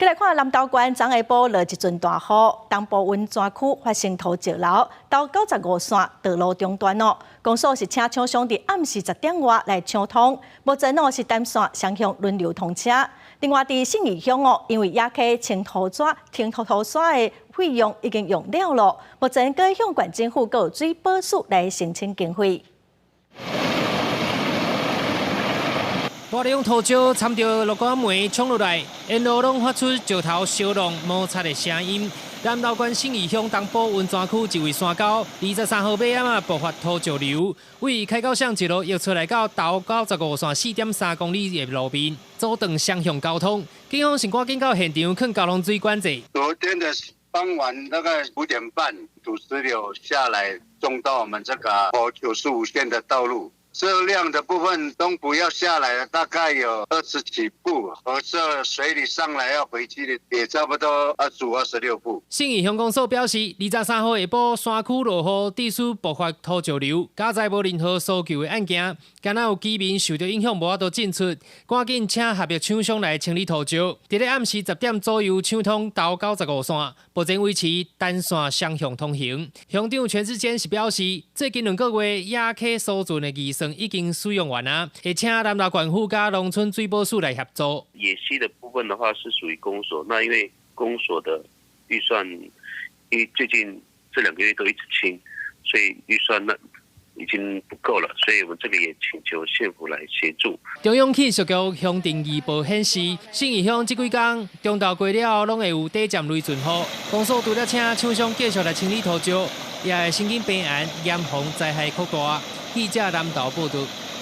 再来看南投县昨下晡落一阵大雨，东部温泉区发生土石流，到95线道路中断哦。公所是请厂商伫暗时10点外来抢通，目前是单线双向轮流通车。另外伫信义乡哦，因为野溪清土沙的费用已经用了咯，目前该向县政府有水保署来申请经费。 大量土石掺着落管煤冲落来，沿路拢发出石头烧融摩擦的声音。南投县信义乡东部温泉区一位山沟，23号晚暗爆发土石流，为开高巷一路溢出来到投95线4.3公里的路面，阻断双向交通。警方是赶紧到现场劝交通水管制。昨天的傍晚大概5点半，土石流下来撞到我们这个95线的道路。 车辆的部分东部要下来了，大概有20几部，而这水里上来要回去的也差不多25、26部。信义乡公所表示，23号下晡山区落雨，地区爆发土石流，加在无任何搜救的案件，敢若有居民受到影响，无法度进出，赶紧请合约厂商来清理土石。伫咧暗时10点左右抢通到95线，目前维持单线双向通行。乡长全志坚是表示，最近2个月野溪疏浚的预算已经使用完啊，会请南投县府加农村水保署来协助。野溪的部分的话是属于公所，那因为公所的预算，因为最近这2个月都一直清，所以预算已经不够了，所以我们这个也请求县府来协助。中央气象局乡镇预报显示，信义乡这几天中昼过了，拢会有短暂雷阵雨。公所除了请厂商继续来清理土石，也会申请备案严防灾害扩大。记者南投报道。